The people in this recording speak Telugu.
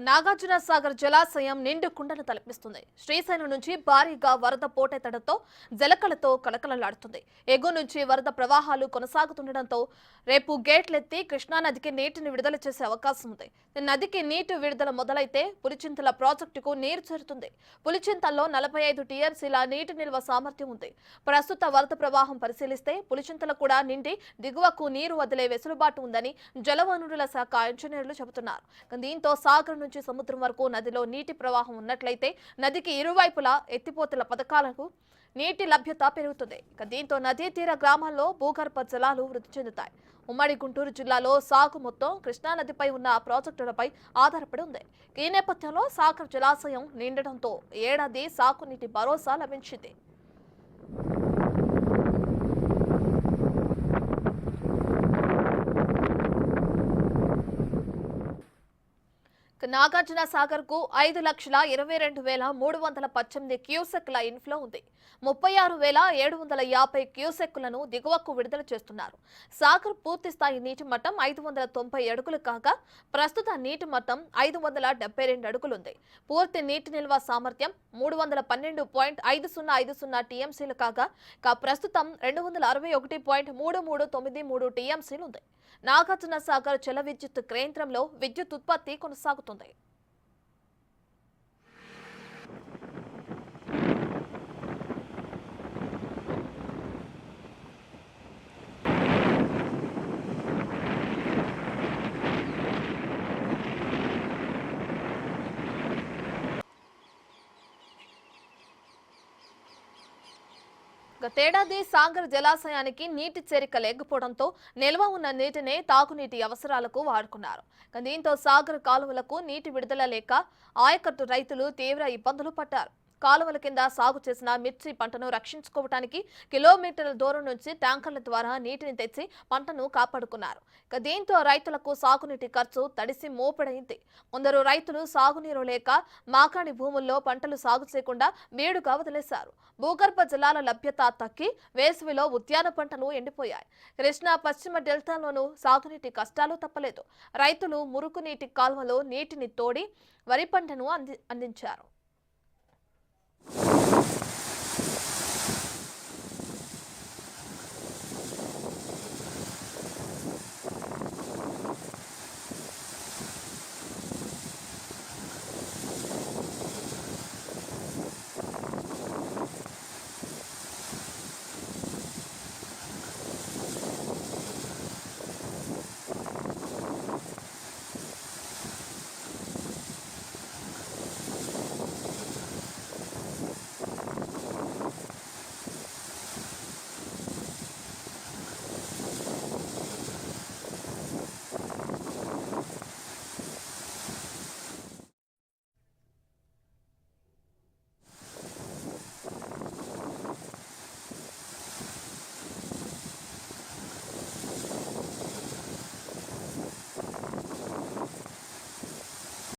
నాగార్జున సాగర్ జలాశయం నిండు కుండను తలపిస్తుంది. శ్రీశైలం నుంచి భారీగా వరద పోటెత్తడంతో జలకలతో కలకలలాడుతుంది. ఎగువ నుంచి వరద ప్రవాహాలు కొనసాగుతుండటంతో రేపు గేట్లెత్తి కృష్ణానదికి నీటిని విడుదల చేసే అవకాశం ఉంది. నదికి నీటి విడుదల మొదలైతే పులిచింతల ప్రాజెక్టుకు నీరు చేరుతుంది. పులిచింతల్లో 45 టీఎంసీల నీటి నిల్వ సామర్థ్యం ఉంది. ప్రస్తుత వరద ప్రవాహం పరిశీలిస్తే పులిచింతల కూడా నిండి దిగువకు నీరు వదిలే వెసులుబాటు ఉందని జలవనరుల శాఖ ఇంజనీర్లు చెబుతున్నారు. దీంతో సాగర్ నుంచి సముద్రం వరకు నదిలో నీటి ప్రవాహం ఉన్నట్లయితే నదికి ఇరువైపులా ఎత్తిపోతల పథకాలకు నీటి లభ్యత పెరుగుతుంది. దీంతో నదీ తీర గ్రామాల్లో భూగర్భ జలాలు వృద్ధి చెందుతాయి. ఉమ్మడి గుంటూరు జిల్లాలో సాగు మొత్తం కృష్ణానదిపై ఉన్న ప్రాజెక్టులపై ఆధారపడి ఉంది. ఈ నేపథ్యంలో సాగర్ జలాశయం నిండడంతో ఏడాది సాగునీటి భరోసా లభించింది. నాగార్జున సాగర్ కు 5,22,318 క్యూసెక్ల ఇన్ఫ్లో ఉంది. 36,750 క్యూసెక్కులను దిగువకు విడుదల చేస్తున్నారు. సాగర్ పూర్తి స్థాయి నీటి మట్టం 590 అడుగులు కాగా ప్రస్తుత నీటి మట్టం 572 అడుగులుంది. పూర్తి నీటి నిల్వ సామర్థ్యం 312.5050 టీఎంసీలు కాగా ప్రస్తుతం 261.3393 టీఎంసీలు ఉంది. నాగార్జున సాగర్ జల విద్యుత్ కేంద్రంలో విద్యుత్ ఉత్పత్తి కొనసాగుతుంది. గతేడాది సాగర్ జలాశయానికి నీటి చేరిక లేకపోవడంతో నిల్వ ఉన్న నీటినే తాగునీటి అవసరాలకు వాడుకున్నారు. దీంతో సాగర్ కాలువలకు నీటి విడుదల లేక ఆయకట్టు రైతులు తీవ్ర ఇబ్బందులు పడ్డారు. కాలువల కింద సాగు చేసిన మిర్చి పంటను రక్షించుకోవడానికి కిలోమీటర్ల దూరం నుంచి ట్యాంకర్ల ద్వారా నీటిని తెచ్చి పంటను కాపాడుకున్నారు. దీంతో రైతులకు సాగునీటి ఖర్చు తడిసి మోపెడైంది. కొందరు రైతులు సాగునీరు లేక మాకాణి భూముల్లో పంటలు సాగు చేయకుండా బీడుగా వదిలేశారు. భూగర్భ జలాల లభ్యత తగ్గి వేసవిలో ఉద్యాన పంటలు ఎండిపోయాయి. కృష్ణా పశ్చిమ డెల్టాలోనూ సాగునీటి కష్టాలు తప్పలేదు. రైతులు మురుగునీటి కాలువలో నీటిని తోడి వరి పంటను అందించారు.